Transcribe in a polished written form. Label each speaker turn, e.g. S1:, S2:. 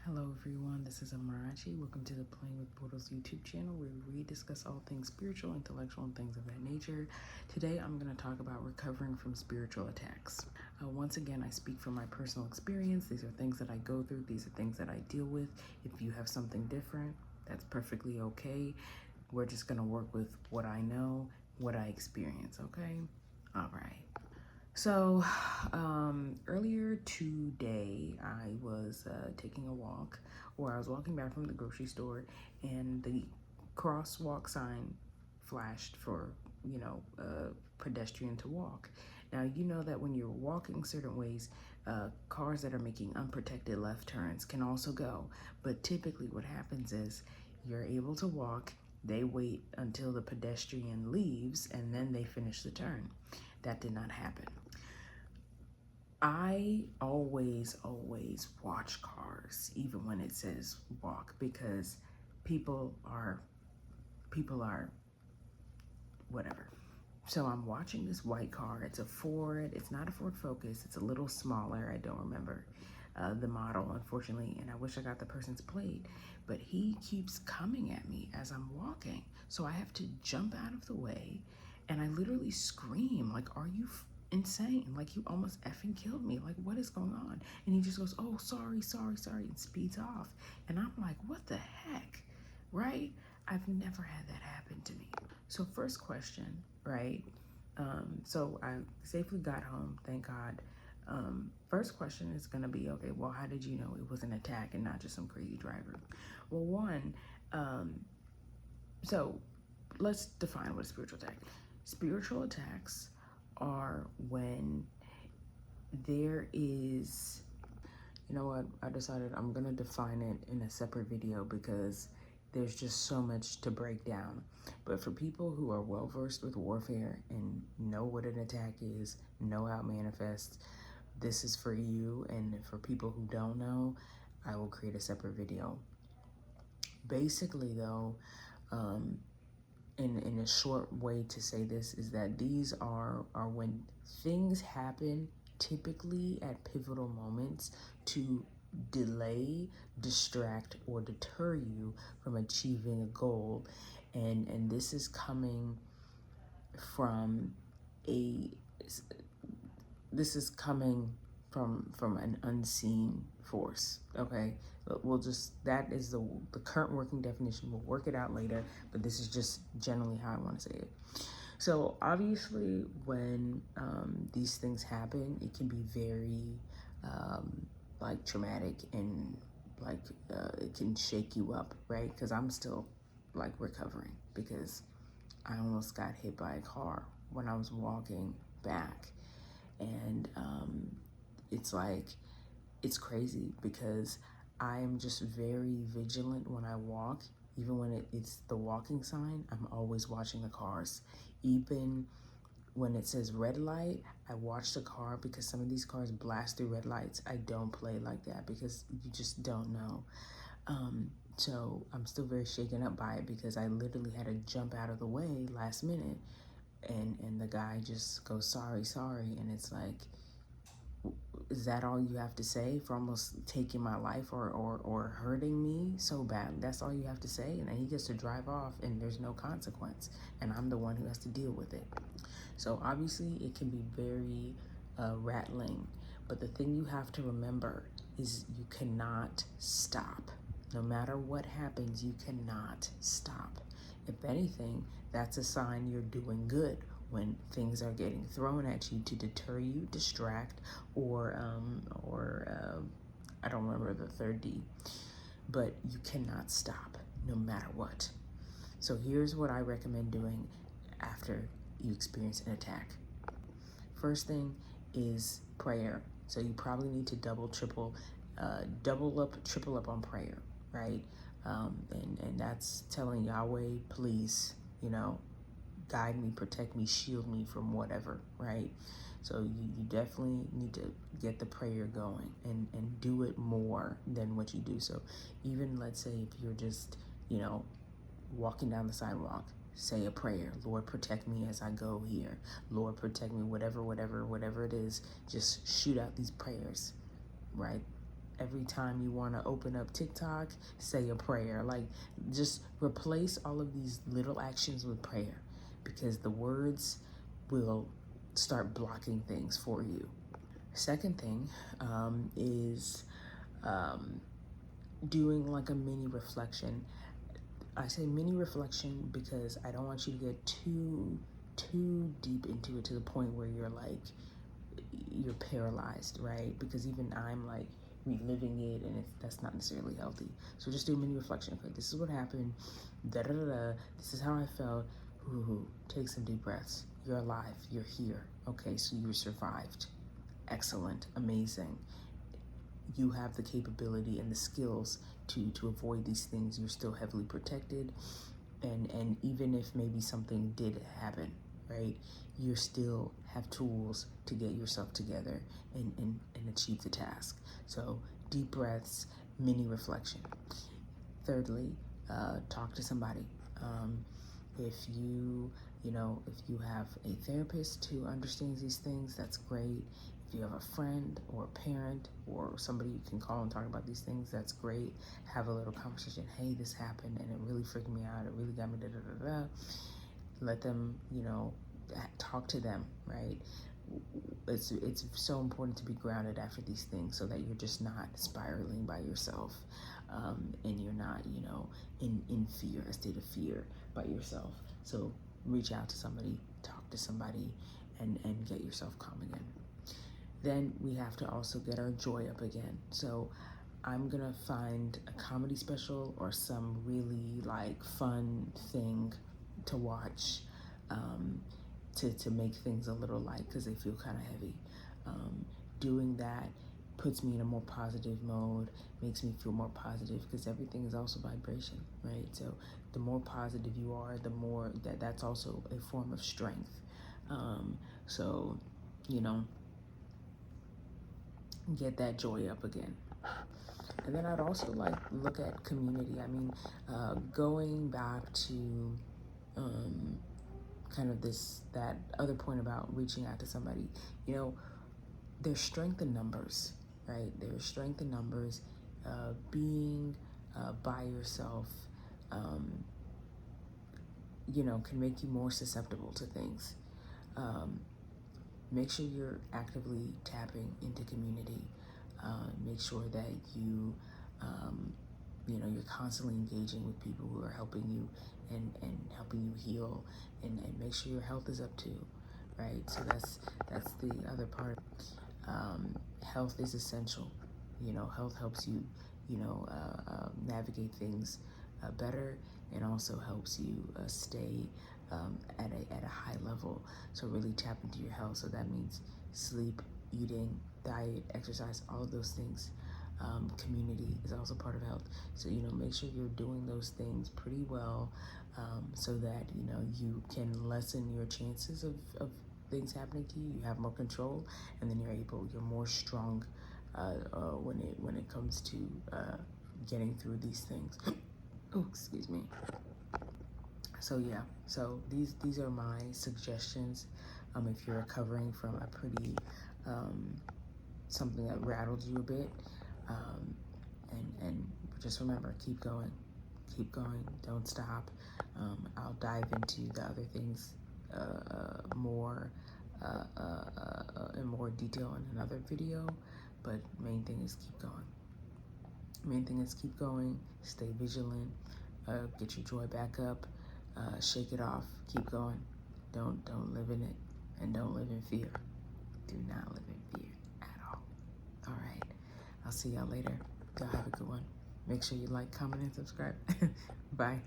S1: Hello everyone, this is Amarachi. Welcome to the Playing with Portals YouTube channel where we discuss all things spiritual, intellectual, and things of that nature. Today I'm going to talk about recovering from spiritual attacks. Once again, I speak from my personal experience. These are things that I go through. These are things that I deal with. If you have something different, that's perfectly okay. We're just going to work with what I know, what I experience, okay? All right. So earlier today, I was taking a walk, or I was walking back from the grocery store, and the crosswalk sign flashed for, a pedestrian to walk. Now, you know that when you're walking certain ways, cars that are making unprotected left turns can also go. But typically what happens is you're able to walk, they wait until the pedestrian leaves, and then they finish the turn. That did not happen. I always watch cars, even when it says walk, because people are whatever. So I'm watching this white car. It's a Ford. It's not a Ford Focus. It's a little smaller. I don't remember the model, unfortunately, and I wish I got the person's plate. But he keeps coming at me as I'm walking. So I have to jump out of the way, and I literally scream, like, are you insane? Like, you almost effing killed me. Like, what is going on? And he just goes, oh, sorry, and speeds off. And I'm like, what the heck, right? I've never had that happen to me. So first question, right? So I safely got home, thank God. First question is gonna be, okay, well, how did you know it was an attack and not just some crazy driver? Well, one, so let's define what a spiritual attack is. Spiritual attacks are when there is, you know what, I decided I'm gonna define it in a separate video because there's just so much to break down. But for people who are well versed with warfare and know what an attack is, know how it manifests, this is for you. And for people who don't know, I will create a separate video. Basically though, in a short way to say this is that these are when things happen, typically at pivotal moments, to delay, distract, or deter you from achieving a goal. And this is coming from a this is coming from an unseen force. Okay, we'll just, that is the current working definition. We'll work it out later, but this is just generally how I want to say it. So obviously when these things happen, it can be very like traumatic, and like it can shake you up, right? Because I'm still like recovering, because I almost got hit by a car when I was walking back. And it's like, it's crazy because I am just very vigilant when I walk. Even when it's the walking sign, I'm always watching the cars. Even when it says red light, I watch the car, because some of these cars blast through red lights. I don't play like that because you just don't know. So I'm still very shaken up by it, because I literally had to jump out of the way last minute, and the guy just goes, sorry, and it's like, is that all you have to say for almost taking my life, or hurting me so bad? That's all you have to say? And then he gets to drive off and there's no consequence, and I'm the one who has to deal with it. So obviously it can be very rattling, but the thing you have to remember is you cannot stop. No matter what happens, you cannot stop. If anything, that's a sign you're doing good, when things are getting thrown at you to deter you, distract, or I don't remember the third D, but you cannot stop no matter what. So here's what I recommend doing after you experience an attack. First thing is prayer. So you probably need to triple up on prayer, right? And that's telling Yahweh, please, guide me, protect me, shield me from whatever, right? So you definitely need to get the prayer going, and do it more than what you do. So even, let's say, if you're just, walking down the sidewalk, say a prayer. Lord, protect me as I go here. Lord, protect me, whatever it is. Just shoot out these prayers, right? every time you want to open up TikTok, say a prayer. Like, just replace all of these little actions with prayer, because the words will start blocking things for you. Second thing is doing like a mini reflection. I say mini reflection because I don't want you to get too deep into it to the point where you're paralyzed, right? Because even I'm like reliving it, and that's not necessarily healthy. So just do a mini reflection. Okay, this is what happened. Da da da da. This is how I felt. Ooh, take some deep breaths. You're alive. You're here. Okay, so you survived. Excellent. Amazing. You have the capability and the skills to avoid these things. You're still heavily protected, and even if maybe something did happen, right, you still have tools to get yourself together and achieve the task. So deep breaths, mini reflection. Thirdly, talk to somebody. If you have a therapist who understands these things, that's great. If you have a friend or a parent or somebody you can call and talk about these things, that's great. Have a little conversation. Hey, this happened and it really freaked me out. It really got me da-da-da-da. Let them, talk to them, right? It's so important to be grounded after these things so that you're just not spiraling by yourself, and you're not, in fear, a state of fear by yourself. So reach out to somebody, talk to somebody, and get yourself calm again. Then we have to also get our joy up again. So I'm gonna find a comedy special or some really like fun thing to watch, to make things a little light because they feel kind of heavy. Doing that puts me in a more positive mode, makes me feel more positive because everything is also vibration, right? So the more positive you are, the more that's also a form of strength. So, get that joy up again. And then I'd also like look at community. I mean, going back to kind of that other point about reaching out to somebody, there's strength in numbers, right? There's strength in numbers. Being by yourself, can make you more susceptible to things. Make sure you're actively tapping into community. Make sure that you're constantly engaging with people who are helping you and helping you heal, and make sure your health is up too, right? So that's the other part. Health is essential. Health helps you, navigate things better, and also helps you stay at a high level. So really tap into your health. So that means sleep, eating, diet, exercise, all of those things. Community is also part of health. So, make sure you're doing those things pretty well, so that, you can lessen your chances of things happening to you. You have more control, and then you're more strong when it comes to getting through these things. Oh, excuse me. So yeah, so these are my suggestions. If you're recovering from a pretty something that rattled you a bit, and just remember, keep going, don't stop. I'll dive into the other things more in more detail in another video, but main thing is keep going. Stay vigilant. Get your joy back up. Shake it off. Keep going. Don't live in it, and don't live in fear. Do not live in fear at all. All right. I'll see y'all later. Y'all have a good one. Make sure you like, comment, and subscribe. Bye.